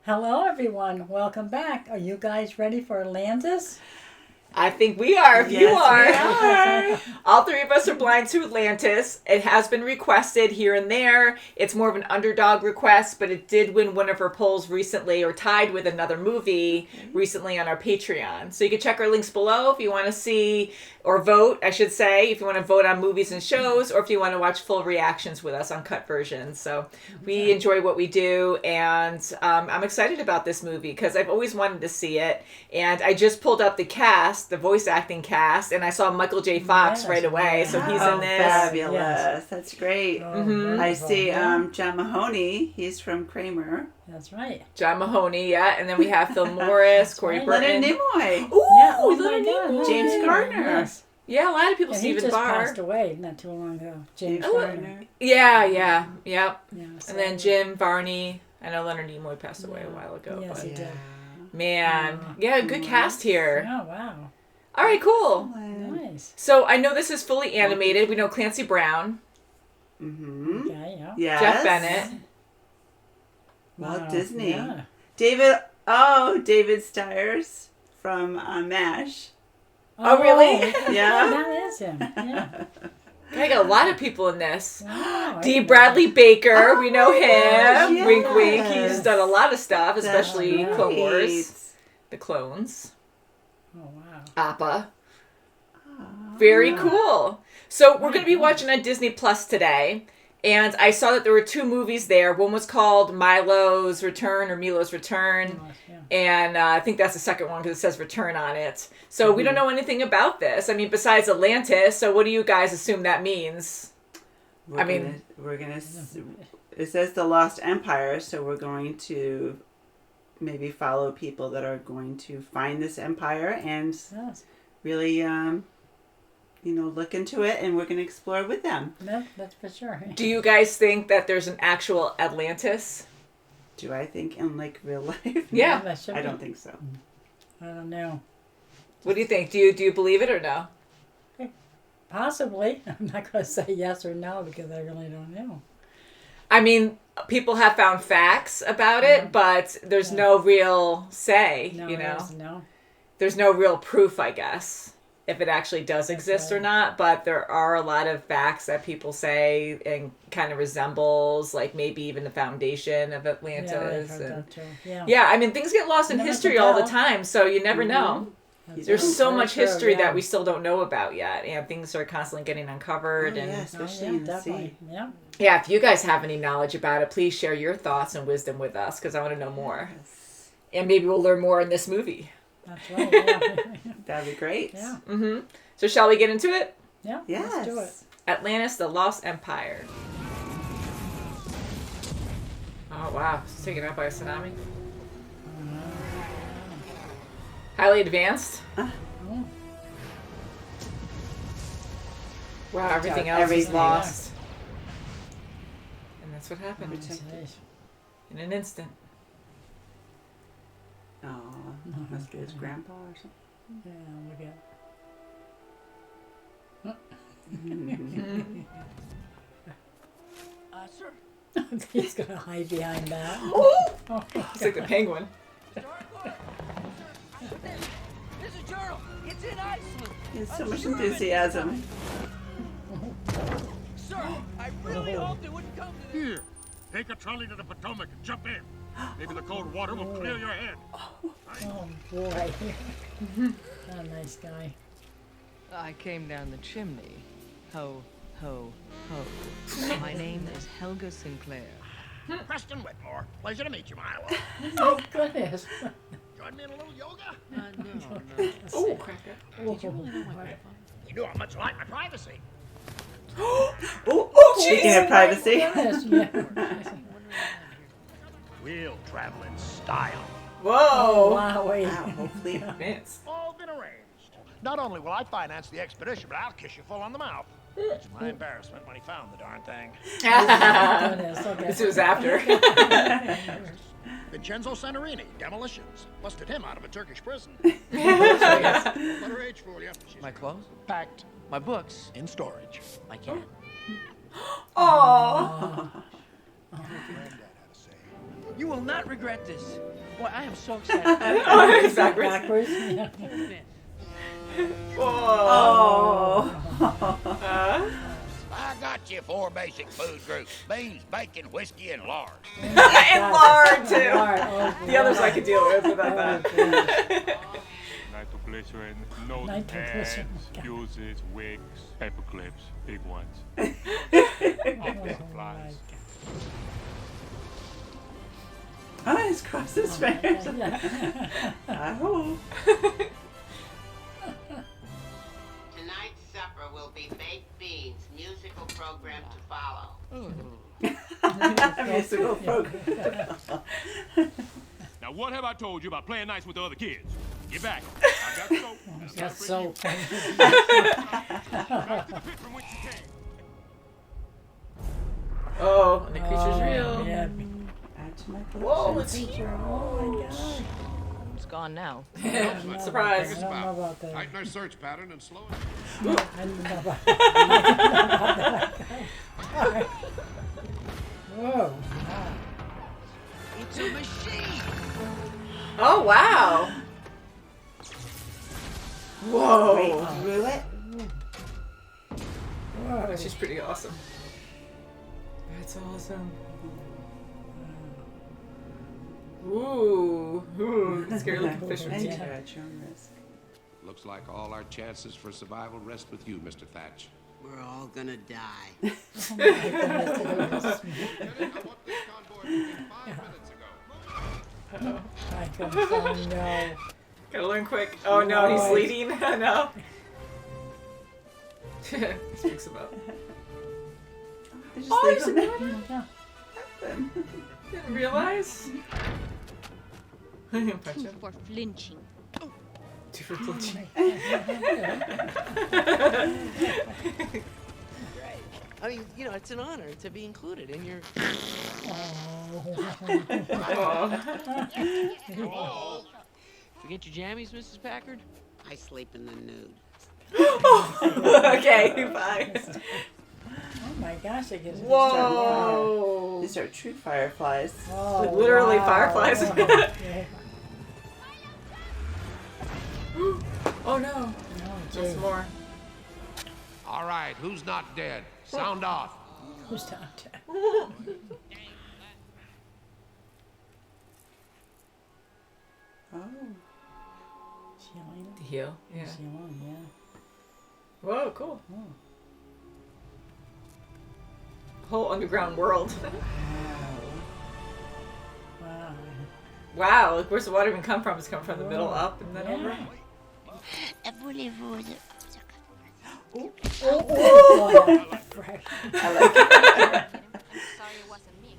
Hello, everyone. Welcome back. Are you guys ready for Atlantis? I think we are, if you are. we are. All three of us are blind to Atlantis. It has been requested here and there. It's more of an underdog request, but it did win one of our polls recently, or tied with another movie recently on our Patreon. So you can check our links below if you want to see, or vote, I should say, if you want to vote on movies and shows, or if you want to watch full reactions with us on cut versions. So we enjoy what we do, and I'm excited about this movie because I've always wanted to see it. And I just pulled up the cast, the voice acting cast, and I saw Michael J. Fox right away. So he's in this. Fabulous. Yes. That's great. Oh, I see yeah. John Mahoney. He's from Kramer. That's right. John Mahoney, yeah. And then we have Phil Morris, Corey right. Burton. Leonard Nimoy. Ooh, Yeah, oh my Leonard God, Nimoy. James Garner. Yes. Yeah, a lot of people. And he Stephen just Barr. passed away not too long ago. James James Garner. Garner. Yeah, yep. Yeah, so- And then Jim Varney. I know Leonard Nimoy passed away a while ago. Yes, but he did. man, yeah, good cast here. Oh, wow. All right, cool. Nice. So I know this is fully animated. We know Clancy Brown, Mm-hmm. Okay, yeah. Yes. Jeff Bennett. Walt Wow, Disney. Yeah. David Stiers from MASH. Oh, really? Yeah. That is him. Yeah. I got a lot of people in this. Wow, D. Bradley Baker, we know him. yes. Wink, wink. He's done a lot of stuff, That's especially right. Clone Wars, the clones, Oh, wow. Appa. Very cool. So we're going to be watching on Disney Plus today. And I saw that there were two movies there. One was called Milo's Return or Milo's Return. Gosh, yeah. And I think that's the second one because it says return on it. So we don't know anything about this. I mean, besides Atlantis. So what do you guys assume that means? It says the Lost Empire, so we're going to maybe follow people that are going to find this empire and Yes. really, look into it, and we're going to explore with them. No, that's for sure. Do you guys think that there's an actual Atlantis? Do I think in real life? Yeah. That should I be. don't think so. I don't know. What do you think? Do you believe it or no? Possibly. I'm not going to say yes or no because I really don't know. I mean, people have found facts about it, but there's no real say, No, no. There's no real proof, I guess, if it actually does exist or right. not. But there are a lot of facts that people say and kind of resembles, like maybe even the foundation of Atlantis. Yeah, I've heard and, that too. Yeah. yeah, I mean, things get lost in Never history can all the tell. time, so you never know. That's There's right. so Very much true, history yeah. that we still don't know about yet, and things are constantly getting uncovered. Oh, and yeah, Oh, especially yeah, in the definitely. sea. Yeah. yeah, if you guys have any knowledge about it, please share your thoughts and wisdom with us because I want to know more. Yes. And maybe we'll learn more in this movie. That's right. Yeah. That'd be great. Yeah. Mm-hmm. So shall we get into it? Yeah. Yes. Let's do it. Atlantis, the Lost Empire. Oh, wow. It's taken out by a tsunami. Highly advanced. Oh. Wow, everything else is Everything. lost. And that's what happened Nice. in an instant. Oh, must be his grandpa or something. Yeah, look Sir. at He's going to hide behind that. Oh! Oh, It's like the penguin. This is journal. It's in Iceland. He has so much enthusiasm. Sir, I really hoped it wouldn't come to this. Here, take a trolley to the Potomac and jump in. Maybe the cold water will clear your head. oh boy. Oh, nice guy. I came down the chimney. Ho, ho, ho. My name is Helga Sinclair. Preston Whitmore, pleasure to meet you, Milo. Oh, goodness. Join me in a little yoga? No. Oh, cracker. Did you really You know how much I like my privacy. Oh, Speaking jeez. of privacy. Yes, yeah. We'll travel in style. Oh, Whoa. wow, wait. Wow, hopefully. Vince. All been arranged. Not only will I finance the expedition, but I'll kiss you full on the mouth. It's my embarrassment when he found the darn thing. Goodness, okay. This was after. Vincenzo Santorini, demolitions. Busted him out of a Turkish prison. Let her age fool you. She's My clothes? packed My books? in storage. My cat? Aww. Granddad had a saying. You will not regret this. Boy, I am so excited. Oh, it's backwards. Backwards. Yeah. Whoa. Oh. I got you 4 basic food groups: beans, bacon, whiskey, and lard. And lard, too. Lard, oh, The others I could deal with without that. Nitroglycerin, notepads, Nitroglycerin. fuses, wigs, paper clips, big ones. Oh, Supplies. Oh, he's crossed his fingers. I hope. Tonight's supper will be baked beans, musical program to follow. Musical program. Now, what have I told you about playing nice with the other kids? Get back. I got soap. That's so funny. Back to the pit from which you came. Oh, and the creature's real. Yeah. Add to my collection. Whoa, it's huge. Oh my gosh. It's gone now. Surprise. I don't know about that. Tighten our search pattern and slow it. I didn't know about that. Whoa. Wow. It's a machine. Oh, wow. Whoa. Wait, through it? Whoa. She's pretty awesome. That's awesome. Ooh. Scary looking fish with Enter teeth. at your own risk. Looks like all our chances for survival rest with you, Mr. Thatch. We're all gonna die. I want this convoy moving 5 minutes ago. My gosh, oh no. Gotta learn quick. Oh no, he's Right. leading. No. He speaks about. They just Oh, leave there's a them Yeah. there. Didn't realize. Punch him. For flinching. Two for flinching. I mean, you know, it's an honor to be included in your. Oh. Forget your jammies, Mrs. Packard? I sleep in the nude. Okay, bye. Oh my gosh, I guess. Whoa. These are true fireflies. Oh, Literally wow. fireflies. Yeah. Oh no. No, There's gee. more. All right, who's not dead? Sound off. Who's down to? Oh. Healing. To heal. Yeah. Healing, yeah. Whoa, cool. Oh. Whole underground world. Wow. Wow, like where's the water even come from? It's coming from the middle up and then over. Oh, that's fresh.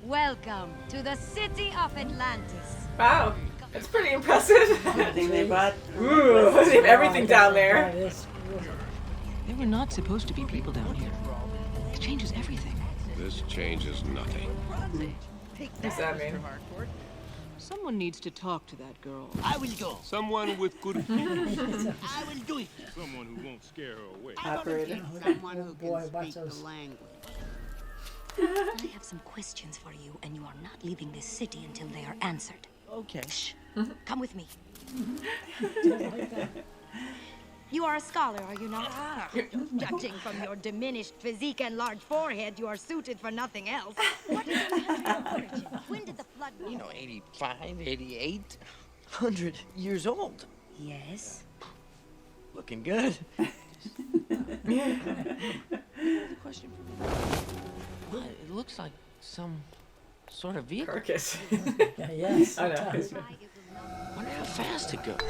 Welcome to the city of Atlantis. Wow, that's pretty impressive. Everything they brought. Ooh, they have everything down That there. is- There were not supposed to be people down here. It changes everything. This changes nothing. What does that mean? Someone needs to talk to that girl. I will go. Someone with good I will do it. someone who won't scare her away. Operator. Someone who boy, can watch speak those. the language. I have some questions for you, and you are not leaving this city until they are answered. Okay. Shh. Come with me. You are a scholar, are you not? Judging from your diminished physique and large forehead, you are suited for nothing else. What is your origin? When did the flood go? You know, 85, 88, 100 years old. Yes. Looking good. Question for me. Well, it looks like some sort of vehicle. Carcass. Yeah, yes. I know. Wonder how fast it goes.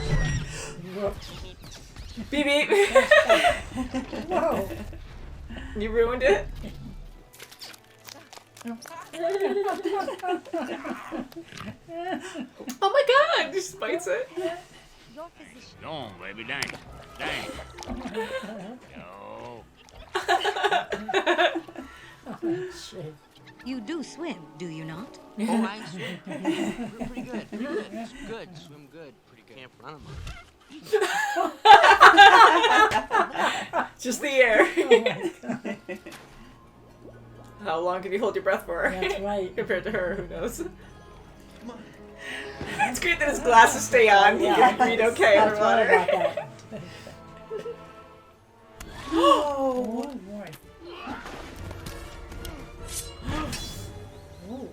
Beep beep. Whoa. You ruined it. Oh my god, just bites it. Your position. No, baby, dang. Dang. No. Shit. You do swim, do you not? Oh, I swim. Pretty good. Pretty good. It's good. Swim good. Pretty good. Can't run them. Just the air. Oh my god. How long can you hold your breath for? That's right. Compared to her, who knows? It's great that his glasses stay on. He can read okay That's right underwater. about that. Oh. Oh boy. Ooh.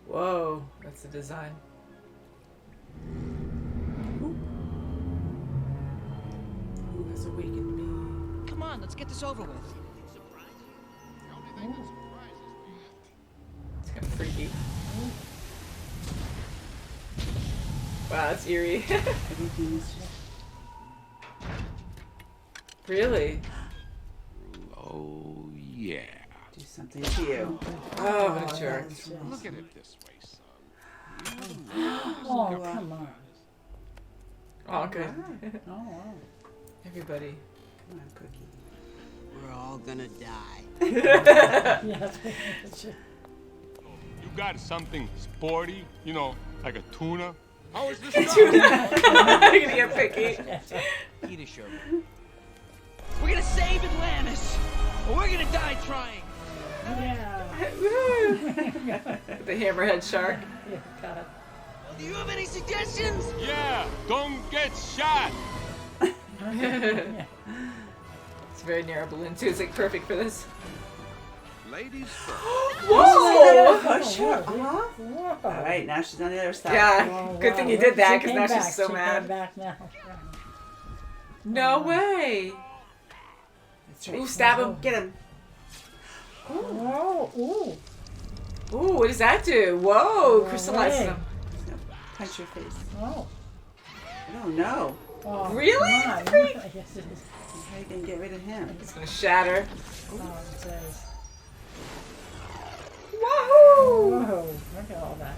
Whoa, that's the design. Who has awakened me? Come on, let's get this over with. It's kind of freaky. Wow, that's eerie. Everything's just... Really? Oh, yeah. do something to you. Oh, what a jerk. Look at it this way, son. Oh, come on. Oh, good. Oh, wow. Everybody. Come on, Cookie. We're all gonna die. Yes. You got something sporty, you know, like a tuna? How is this Tuna. I'm gonna get picky. Eat a sugar. We're gonna save Atlantis, or we're gonna die trying. Yeah. The hammerhead shark. Yeah, God. Do you have any suggestions? Yeah, don't get shot. It's very narrow balloon too. It's like perfect for this. Ladies first. Whoa! Push her off. Whoa. All right, now she's on the other side. Yeah, Oh, good wow. thing you did that She because came now back. she's so She mad. came back now. No way! That's right. Ooh, stab him. Get him. Whoa. Ooh. Ooh, what does that do? Whoa, No crystallizes way. him. Punch your face. Oh. Oh no. Oh, Really? come on. Freak. Yes, it is. How are you gonna get rid of him? It's gonna shatter. Oh, it says. Wahoo! Whoa. Look at all that.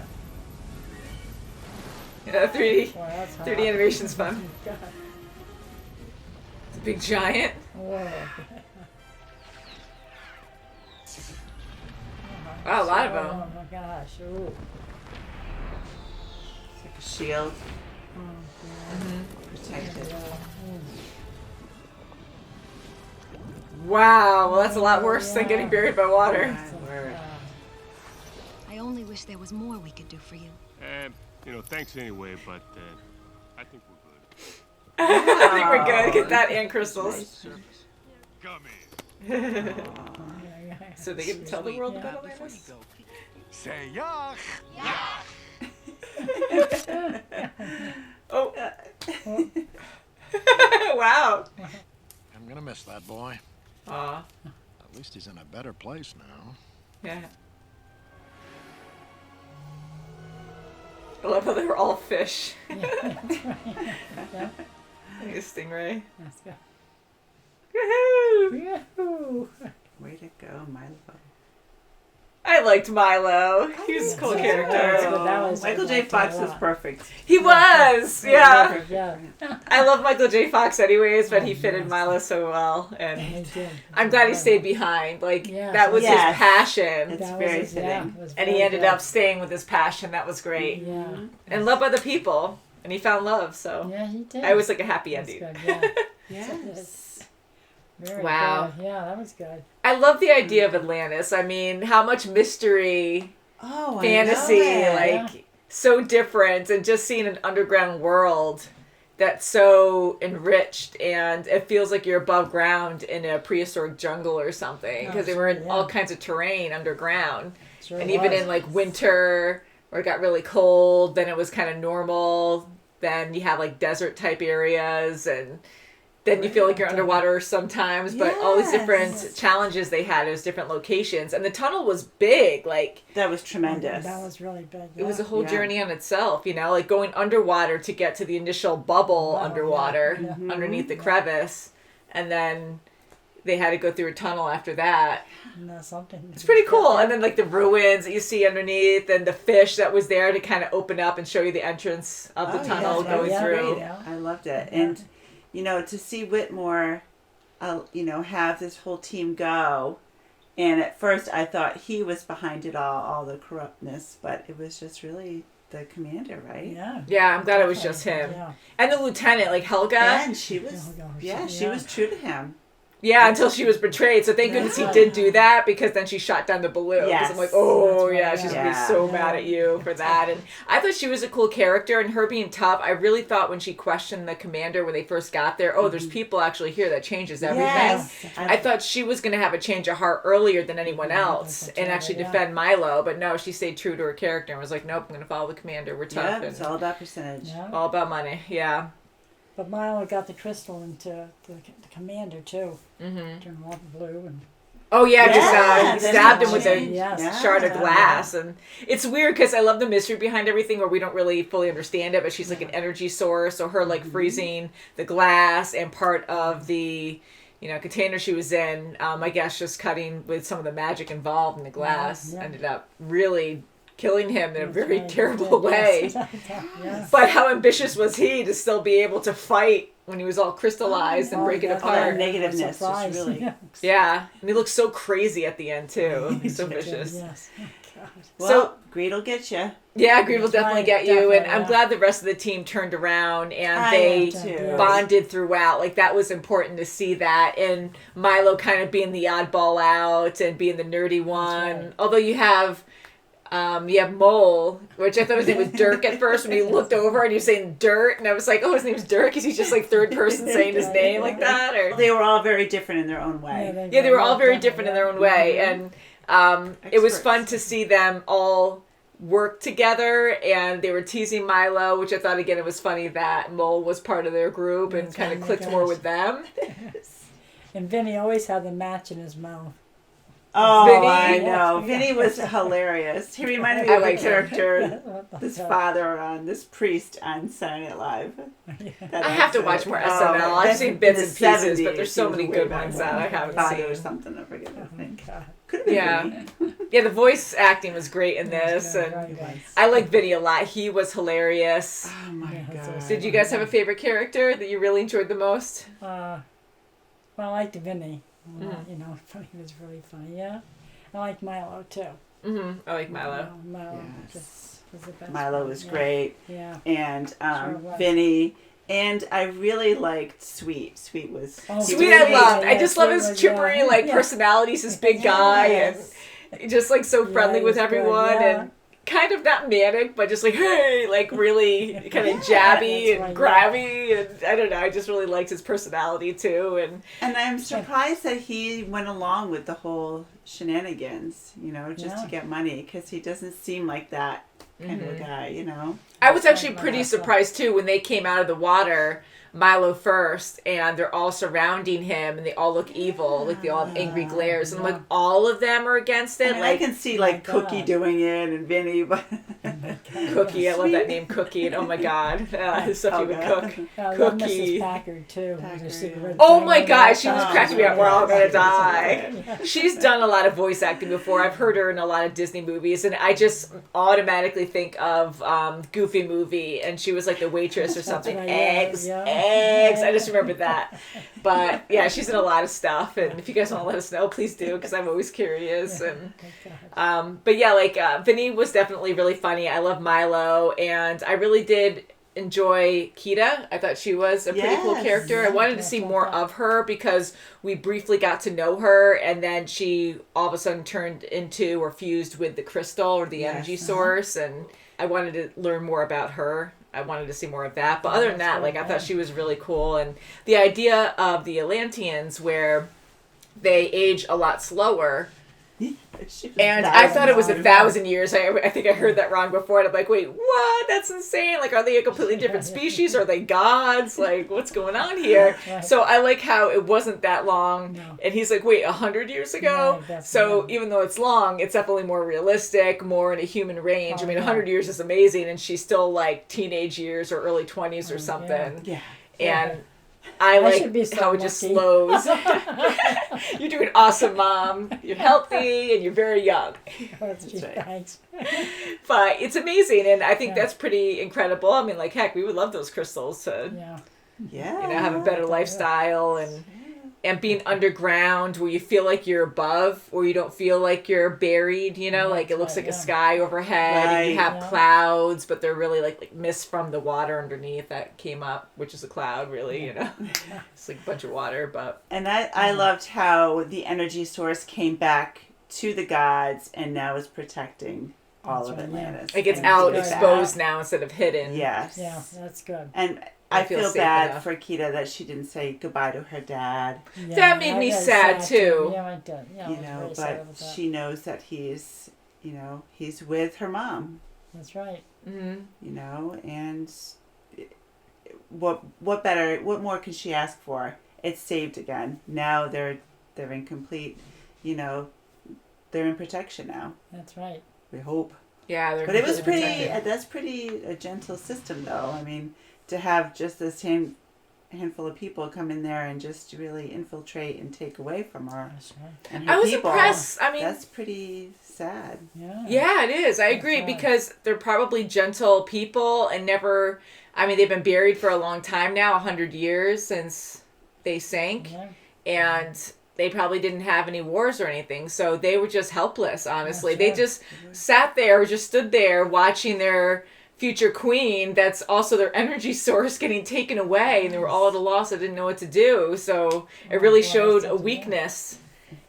Yeah, 3D. Boy, that's hot. 3D animation's fun. God. It's a big giant. Whoa. Wow, a lot of them. Oh my gosh. Ooh. It's like a shield. Mm-hmm. Protect it. Wow, well that's a lot worse than getting buried by water. My word. I only wish there was more we could do for you. You know, thanks anyway, but I think we're good. I think we're good. Get that and crystals. Come in. So they can tell the world about Before you Atlantis. go, Say yuck. Oh. Wow. I'm gonna miss that boy. Aw. At least he's in a better place now. Yeah. I love how they were all fish. Yeah, that's right. Yeah. Like a stingray. Let's go. Woohoo! Yahoo! Way to go, Milo. I liked Milo. He was a cool Yeah, character. that was Michael J. Fox was perfect. He was, yeah. Perfect, yeah. I love Michael J. Fox anyways, but he fitted Milo so well, and He did. I'm glad he stayed behind. Like Yes. that was Yes. his passion, It's That very was, fitting. it was and he very ended good. up staying with his passion. That was great, Yeah. and loved by the people, and he found love. So Yeah, he did. I was like a happy That's ending. good, yeah. Yes. Very Wow. good. Yeah, that was good. I love the idea of Atlantis. I mean, how much mystery, Oh, fantasy, I know it. like so different, and just seeing an underground world that's so enriched, and it feels like you're above ground in a prehistoric jungle or something, because they were in Absolutely, all yeah. kinds of terrain underground, Sure and even was. in like winter where it got really cold, then it was kind of normal. Then you have like desert type areas, and then you feel like you're underwater sometimes, but all these different Yes. challenges they had, it was different locations, and the tunnel was big, like That was tremendous. That was really big. it was a yeah. whole Yeah. journey on itself, you know, like going underwater to get to the initial bubble Wow, underwater yeah, yeah. underneath the crevice, and then they had to go through a tunnel after that. And that's something. It's pretty cool. And then like the ruins that you see underneath, and the fish that was there to kind of open up and show you the entrance of the Oh, tunnel yeah, going yeah, through. Yeah. I loved it. Yeah. And, you know, to see Whitmore, have this whole team go. And at first I thought he was behind it all the corruptness, but it was just really the commander, right? Yeah. Yeah, I'm glad it was just him. Yeah. And the lieutenant, like Helga. And she was, Oh, gosh. yeah, she Yeah. was true to him. Yeah, until she was betrayed. So thank goodness he did do that, because then she shot down the balloon. Yes. I'm like, oh, That's right, yeah, she's going to be so mad at you for that. And I thought she was a cool character, and her being tough. I really thought when she questioned the commander when they first got there, there's people actually here that changes everything. Yes. I thought she was going to have a change of heart earlier than anyone else and actually defend Milo. But no, she stayed true to her character and was like, nope, I'm going to follow the commander. We're tough. Yeah, and it's all about percentage. Yeah. all about money. Yeah. But Milo got the crystal into the commander too. Mm-hmm. Turned him all blue and. Oh yeah, just Yeah, stabbed him with a change. Yes. shard of Yeah. glass, and it's weird because I love the mystery behind everything, where we don't really fully understand it. But she's like an energy source, so her like freezing the glass and part of the container she was in. I guess just cutting with some of the magic involved in the glass ended up really killing him in a very terrible way. Yes. But how ambitious was he to still be able to fight when he was all crystallized and break it that's All that apart? negativeness Surprise. just really. Yeah, and he looks so crazy at the end too. He's so vicious. Yes. Oh, God. Well, greed will get you. Yeah, Greed will That's definitely right, get you, and definitely, I'm yeah. glad the rest of the team turned around and I they am too. bonded throughout. Like, that was important to see that, and Milo kind of being the oddball out and being the nerdy one. right. Although you have Mole, which I thought his name was Dirk at first when you looked over and you're saying Dirt, and I was like, oh, his name's Dirk. Is he just like third person saying his name like that? Or They were all very different in their own way. yeah, they were all very different in their own way, and it was Experts. fun to see them all work together, and they were teasing Milo, which I thought, again, it was funny that Mole was part of their group and That's kind of right, clicked my more gosh. with them. And Vinny always had the match in his mouth. Oh, Vinny? I know. Vinny was hilarious. He reminded me I of the liked him. character, What this the- father on this priest on Saturday Night Live. I have to watch more SNL. I've that's seen in bits the and pieces, 70s. but there's so He was many way good back ones when. that I haven't Father or seen. something. I forget his name. God. Could have been Yeah. Vinny. Yeah, the voice acting was great in this, good, and right, right. I like Vinny a lot. He was hilarious. Oh my Yeah, that's god. awesome. Did you guys have a favorite character that you really enjoyed the most? Well, I liked Vinny. Mm-hmm. He was really funny. Yeah, I liked Milo too. I like Milo. Milo Yes. just was the best. Milo one, was yeah. great. Yeah. And Sure was. Vinny. And I really liked Sweet. Sweet was... Oh, he Sweet, was I great. loved. I Yeah, just love Sweet his was, chippery, yeah. like, Yeah. personality. He's this big guy, Yes. and just, like, so friendly he with was good, everyone, yeah. and kind of not manic, but just like, hey, like, really kind of jabby that's and right, grabby, and I don't know, I just really liked his personality, too, and And I'm surprised that he went along with the whole shenanigans, just Yeah. to get money, because he doesn't seem like that kind of a guy, I was actually Like pretty Milo. surprised, too, when they came out of the water, Milo first, and they're all surrounding him, and they all look evil, like they all have angry glares, and like all of them are against it. I mean, like I can see like God. Cookie doing it and Vinny, but Cookie, I love that name, Cookie, and oh my god, stuff he would cook. I love Cookie. Mrs. Packard too. Packard, You see the yeah. red Oh thing my on god, the she was top. cracking me up. We're all gonna die. Yeah. She's done a lot of voice acting before. I've heard her in a lot of Disney movies, and I just automatically think of Goofy movie, and she was like the waitress or something. right, yeah, Eggs, yeah. eggs. I just remember that. But yeah, she's in a lot of stuff, and if you guys want to let us know, please do, because I'm always curious. And but yeah, like Vinny was definitely really funny. I love Milo, and I really did enjoy Kita. I thought she was a pretty cool Yes. character. I wanted to see more of her because we briefly got to know her, and then she all of a sudden turned into or fused with the crystal or the energy source, and I wanted to learn more about her. I wanted to see more of that. But other than that, like, I thought she was really cool, and the idea of the Atlanteans where they age a lot slower. And I thought it was 1,000 years. I think I heard that wrong before. And I'm like, wait, what? That's insane. Like, are they a completely different species? Are they gods? Like, what's going on here? Right. So I like how it wasn't that long. No. And he's like, wait, 100 years ago? Right, that's So right. even though it's long, it's definitely more realistic, more in a human range. I mean, yeah. 100 years is amazing. And she's still like teenage years or early 20s or something. yeah. And I like should be so how it just lucky. slows. You're doing awesome, Mom. You're healthy and you're very young. Gee, thanks. But it's amazing, and I think Yeah. that's pretty incredible. I mean, like, heck, we would love those crystals to, Yeah. Yeah. have a better lifestyle, and and being underground where you feel like you're above or you don't feel like you're buried, you know, like it looks like a sky overhead and you have clouds, but they're really like mist from the water underneath that came up, which is a cloud really, you know. It's like a bunch of water, but... And I loved how the energy source came back to the gods and now is protecting all of Atlantis. Like it's out exposed now instead of hidden. Yes. Yeah, that's good. And I feel bad enough for Kita that she didn't say goodbye to her dad. Yeah, that made me sad too. Yeah, I did. Yeah, You know, but she knows that he's, you know, he's with her mom. That's right. Mm-hmm. You know, and what more can she ask for? It's saved again. Now they're in complete, you know, they're in protection now. That's right. We hope. Yeah, they're but it was pretty. protected. That's pretty a gentle system, though. I mean, to have just this handful of people come in there and just really infiltrate and take away from her. That's right. And her I was people, impressed. I mean, that's pretty sad. Yeah, it is. I agree because they're probably gentle people and never. I mean, they've been buried for a long time now, 100 years since they sank, and they probably didn't have any wars or anything, so they were just helpless, honestly. They just sat there, or just stood there watching their future queen, that's also their energy source, getting taken away, and they were all at a loss. They didn't know what to do, so it really showed a weakness.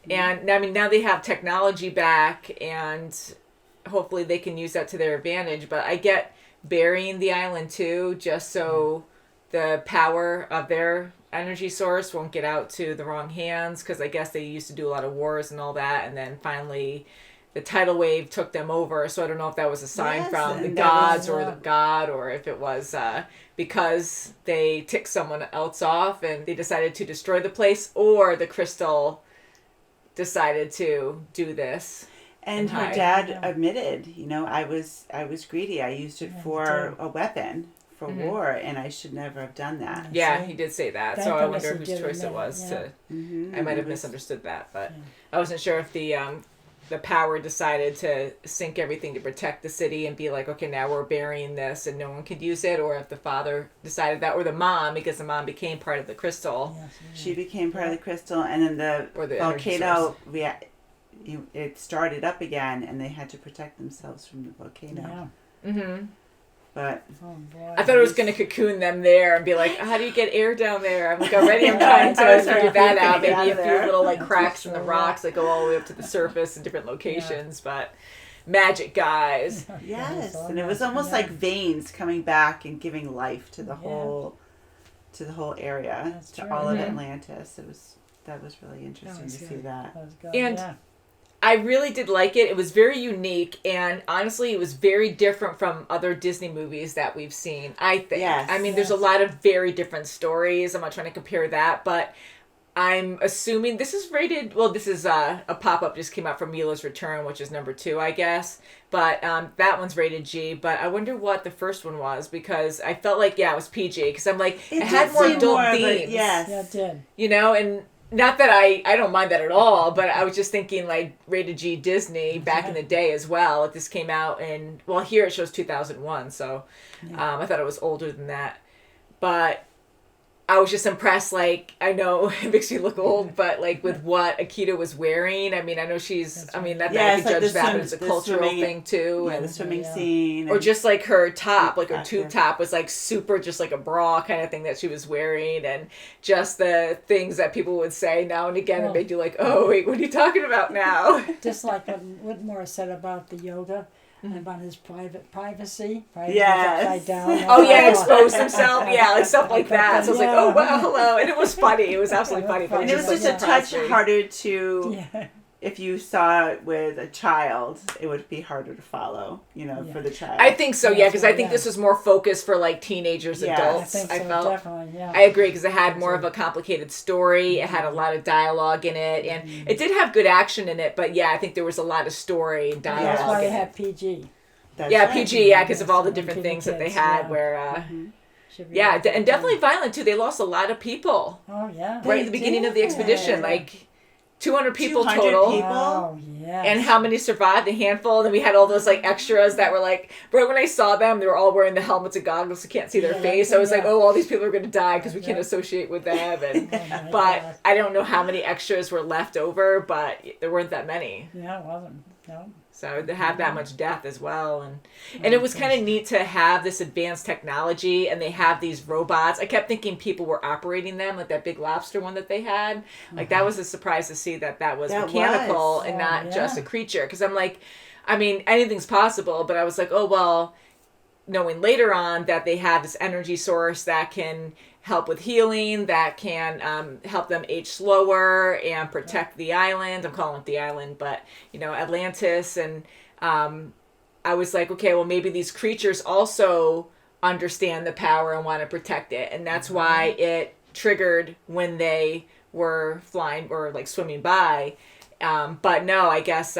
And, I mean, now they have technology back, and hopefully they can use that to their advantage, but I get burying the island, too, just so the power of their energy source won't get out to the wrong hands, because I guess they used to do a lot of wars and all that, and then finally the tidal wave took them over, so I don't know if that was a sign from the gods or the god, or if it was because they ticked someone else off and they decided to destroy the place, or the crystal decided to do this. And her dad admitted, you know, I was greedy. I used it for a weapon. For war, and I should never have done that. Yeah, he did say that. So I wonder whose choice it was to. I might have misunderstood that, but I wasn't sure if the power decided to sink everything to protect the city and be like, okay, now we're burying this and no one could use it, or if the father decided that, or the mom, because the mom became part of the crystal. She became part of the crystal, and then the volcano it started up again, and they had to protect themselves from the volcano. Yeah. Mm-hmm. But I thought it was going to cocoon them there and be like, how do you get air down there? I'm like, already I'm trying to figure that out. Maybe a few little like cracks in the rocks that go all the way up to the surface in different locations, but magic, guys. Yes, and it was almost like veins coming back and giving life to the whole area, all of Atlantis. That was really interesting to see that. And I really did like it. It was very unique, and honestly, it was very different from other Disney movies that we've seen, I think. Yes. I mean, there's a lot of very different stories. I'm not trying to compare that, but I'm assuming this is rated... Well, this is a pop-up just came out from Mila's Return, which is number 2, I guess. But that one's rated G, but I wonder what the first one was, because I felt like, it was PG, because I'm like, it had more adult themes. Yes. Yeah, it did. You know, and... Not that I don't mind that at all, but I was just thinking like rated G Disney back in the day as well. If this came out in, well, here it shows 2001, so I thought it was older than that. But I was just impressed, like, I know it makes me look old, but like with what Akita was wearing, I mean, I know she's, I mean, not that I can judge that, but it's a cultural thing too. Yeah, the swimming scene. Or just like her top, like her tube top was like super, just like a bra kind of thing that she was wearing, and just the things that people would say now and again, it made you like, oh wait, what are you talking about now? Just like what Whitmore said about the yoga. And about his privacy. Yes. Upside down. Oh yeah, expose himself. Yeah, like stuff like that. So I was like, oh wow, hello, and it was funny. It was absolutely funny. But and it was just a touch harder to. If you saw it with a child, it would be harder to follow. You know, for the child. I think so. Yeah, because I think this was more focused for like teenagers, adults. I think so, felt. Definitely. Yeah. I agree, because it had more of a complicated story. It had a lot of dialogue in it, and it did have good action in it. But yeah, I think there was a lot of story and dialogue. That's why they had PG. PG. Yeah, because of all the different things that they had. Where, and definitely violent too. They lost a lot of people. Oh yeah. Right at the beginning of the expedition, like. 200 people 200 total. people? Oh, yes. And how many survived? A handful. And then we had all those like extras that were like, right when I saw them, they were all wearing the helmets and goggles, so you can't see their face. I was like, oh, all these people are going to die because we can't associate with them. And my but God. I don't know how many extras were left over, but there weren't that many. Yeah, it wasn't. No. So to have that much death as well, and it was kind of neat to have this advanced technology, and they have these robots. I kept thinking people were operating them, like that big lobster one that they had. Like that was a surprise to see that was That mechanical was. and Oh, not yeah. just a creature. Because I'm like, I mean, anything's possible, but I was like, oh well, knowing later on that they have this energy source that can help with healing, that can help them age slower and protect the island. I'm calling it the island, but Atlantis. And I was like, okay, well maybe these creatures also understand the power and want to protect it, and that's why it triggered when they were flying or like swimming by. But no, I guess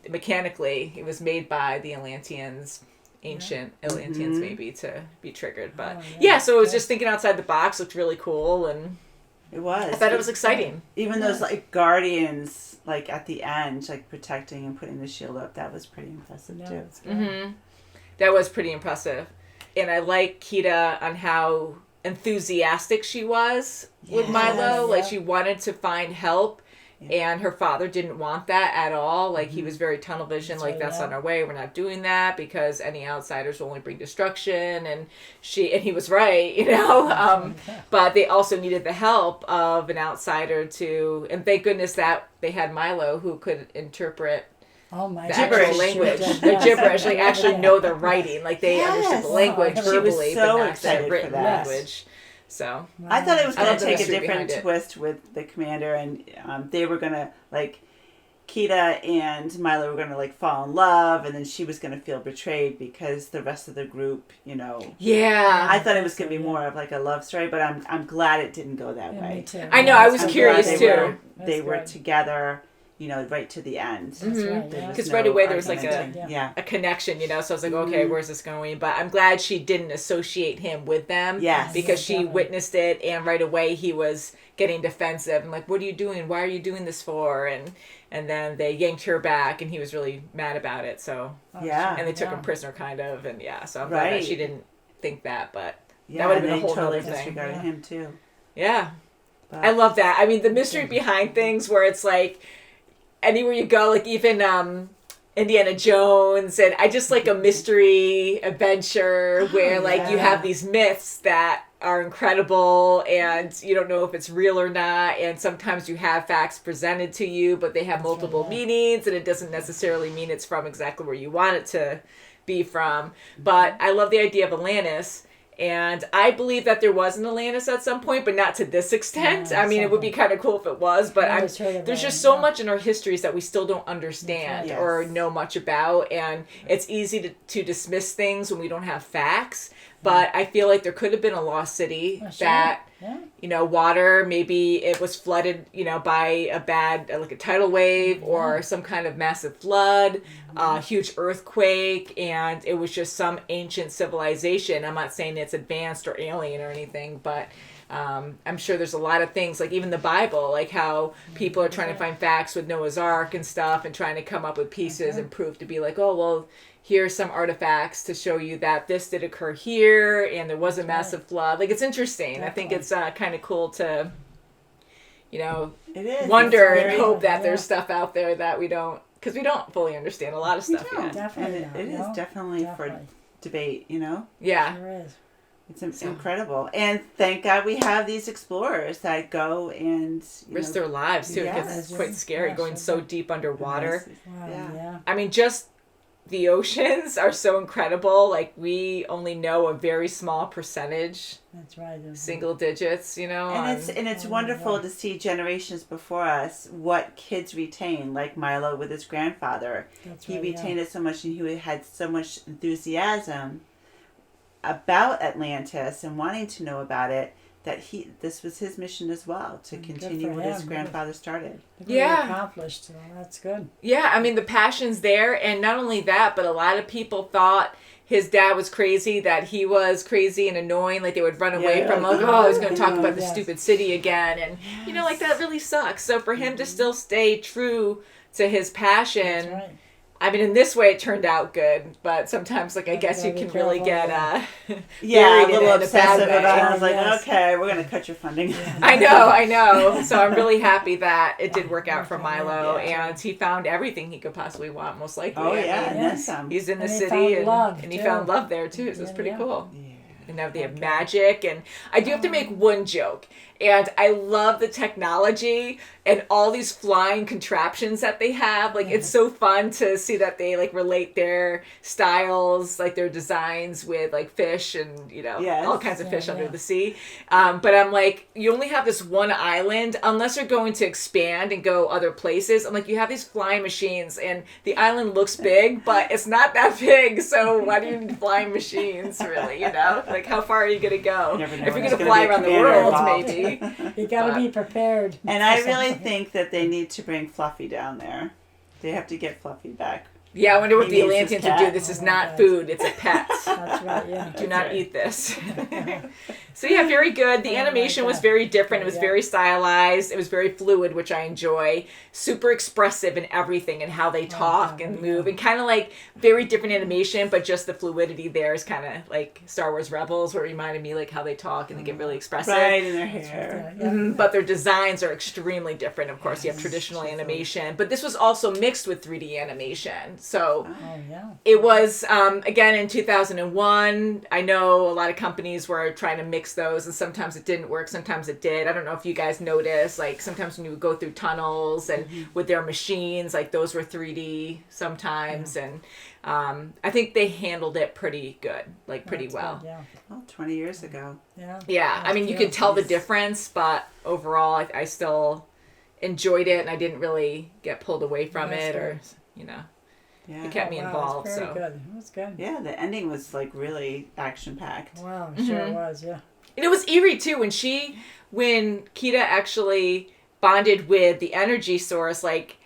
mechanically it was made by the Atlanteans. Ancient Atlanteans maybe to be triggered, but so it was just thinking outside the box. Looked really cool, and It was. I thought it was exciting. Even those like guardians, like at the end, like protecting and putting the shield up, that was pretty impressive No, too. it's good. That was pretty impressive, and I like Kita on how enthusiastic she was with Milo. Like she wanted to find help. And her father didn't want that at all. Like he was very tunnel vision. That's on our way. We're not doing that because any outsiders will only bring destruction. And he was right, But they also needed the help of an outsider to. And thank goodness that they had Milo who could interpret Oh my the goodness. actual language, the gibberish. Like actually know the writing. Like they understood the language She was verbally, so but not excited the for written that. language. So I thought it was I going love to the take a mystery different behind it. twist with the commander, and they were going to like Kita and Milo were going to like fall in love, and then she was going to feel betrayed because the rest of the group, Yeah. I thought it was going to be more of like a love story, but I'm glad it didn't go that way. Me too. I know, I was I'm curious glad too. They were good. together, right to the end. That's right, There yeah. was Because no right away there was like argumenting. a connection, So I was like, okay, where's this going? But I'm glad she didn't associate him with them. Yes. Because Yeah, she definitely. witnessed it, and right away he was getting defensive and like, what are you doing? Why are you doing this for? And then they yanked her back, and he was really mad about it. So Yeah. and they took Yeah. him prisoner, kind of, and so I'm glad that Right. she didn't think that, but Yeah, that would have and been a they whole totally other thing. disregarded him too. Yeah. But I love that. I mean, the mystery behind things where it's like anywhere you go, like even Indiana Jones, and I just like a mystery adventure where like you have these myths that are incredible and you don't know if it's real or not, and sometimes you have facts presented to you but they have multiple meanings and it doesn't necessarily mean it's from exactly where you want it to be from. But I love the idea of Atlantis. And I believe that there was an Atlantis at some point, but not to this extent. Yeah, I mean, it would be kind of cool if it was, but I always heard of there's that, just so yeah. much in our histories that we still don't understand That's right. or Yes. know much about. And it's easy to dismiss things when we don't have facts. But I feel like there could have been a lost city Sure. that, Yeah. water, maybe it was flooded, by a bad, like a tidal wave or some kind of massive flood, huge earthquake, and it was just some ancient civilization. I'm not saying it's advanced or alien or anything, but I'm sure there's a lot of things, like even the Bible, like how people are trying to find facts with Noah's Ark and stuff and trying to come up with pieces and prove to be like, oh, well, here's some artifacts to show you that this did occur here and there was a massive flood. Like, it's interesting. I think it's kind of cool to, it is. wonder It's and very- hope that there's stuff out there that we don't, because we don't fully understand a lot of stuff yet. Definitely. And it is definitely for debate, Yeah. Sure is. It's incredible. And thank God we have these explorers that go and Risk their lives, too. Yes. Because it's quite scary Yeah, going sure. so deep underwater. Wow, Yeah. yeah. I mean, just the oceans are so incredible. Like, we only know a very small percentage, That's right. isn't it? single digits, And it's wonderful to see generations before us what kids retain, like Milo with his grandfather. That's He right, retained it so much, and he had so much enthusiasm about Atlantis and wanting to know about it that this was his mission as well, to Good continue for what his him. grandfather started. Really Yeah. accomplished, so that's good. Yeah, I mean, the passion's there, and not only that, but a lot of people thought his dad was crazy, that he was crazy and annoying, like they would run away Yeah, from him, like, like, oh, he's going to talk about the yes. stupid city again, and, you know, like, that really sucks. So for him to still stay true to his passion, That's right. I mean, in this way, it turned out good, but sometimes, like, I Yeah, guess you gotta be can really careful, get, Yeah, buried a in little it in a bad obsessive way. about it. I was like, Yes. okay, we're going to cut your funding. I know. So I'm really happy that it did work out for Milo, Yeah. and he found everything he could possibly want, most likely. Oh, I yeah, mean, and then Yes. some. he's in the And he city, found love, and he too. found love there, too, so it's Yeah, pretty yeah. cool. Yeah. And now they have magic, and I do have to make one joke. And I love the technology and all these flying contraptions that they have. Like, it's so fun to see that they, like, relate their styles, like, their designs with, like, fish and, you know, Yes. all kinds of fish Yeah, under yeah. the sea. But I'm like, you only have this one island, unless you're going to expand and go other places. I'm like, you have these flying machines, and the island looks big, but it's not that big, so why do you need flying machines, really, you know? Like, how far are you going to go? Never know If you're when going there's to gonna fly be a around the commander world, involved. maybe. You got to But- be prepared. And for I really something. think that they need to bring Fluffy down there. They have to get Fluffy back. Yeah, I wonder what He the needs his Atlanteans would cat. do. This is Oh my not God. food, it's a pet. That's right, yeah. Do not eat this. So yeah, very good. The Oh my animation was God. very different. It was Yeah. very stylized. It was very fluid, which I enjoy. Super expressive in everything and how they talk God, and yeah. move. And kind of like very different animation, but just the fluidity there is kind of like Star Wars Rebels, where it reminded me like how they talk and they get really expressive. Right, in their hair. Yeah. But their designs are extremely different. Of course, you have traditional animation, but this was also mixed with 3D animation. So Oh, yeah. it was, again, in 2001. I know a lot of companies were trying to mix those, and sometimes it didn't work, sometimes it did. I don't know if you guys noticed, like, sometimes when you would go through tunnels and with their machines, like, those were 3D sometimes, and I think they handled it pretty good, like, pretty That's well. good, yeah. Well, 20 years ago. Yeah. Yeah, I mean, you could tell the difference, but overall, I still enjoyed it, and I didn't really get pulled away from That's it, or, good. you know. Yeah. It kept me Wow, involved, it's very so. good. It was good. Yeah, the ending was like really action packed. Wow, sure it was, yeah. And it was eerie too when Kita actually bonded with the energy source. Like,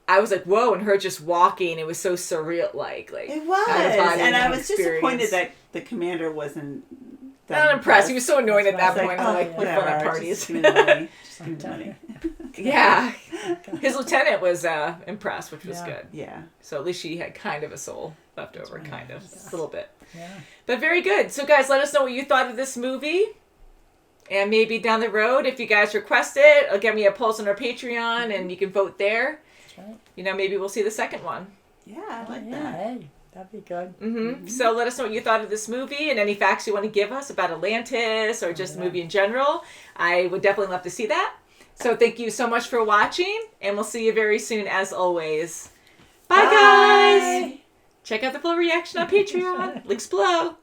I was like, whoa, and her just walking, it was so surreal. Like It was, out-of-body and I was experience. disappointed that the commander wasn't. Not impressed. He was so annoying at that It's point. like, I'm oh, like, we're fun at whatever, parties. just give me the money. Just give me the money. Yeah, his lieutenant was impressed, which was Yeah. good. Yeah. So at least she had kind of a soul left over, kind of, a little bit. Yeah. But very good. So guys, let us know what you thought of this movie. And maybe down the road, if you guys request it, I'll give me a post on our Patreon and you can vote there. That's right. You know, maybe we'll see the second one. Yeah, I like Yeah, that. hey, that'd be good. Mm-hmm. So let us know what you thought of this movie and any facts you want to give us about Atlantis or just the movie in general. I would definitely love to see that. So thank you so much for watching, and we'll see you very soon as always. Bye. Guys! Check out the full reaction on Patreon. Links below.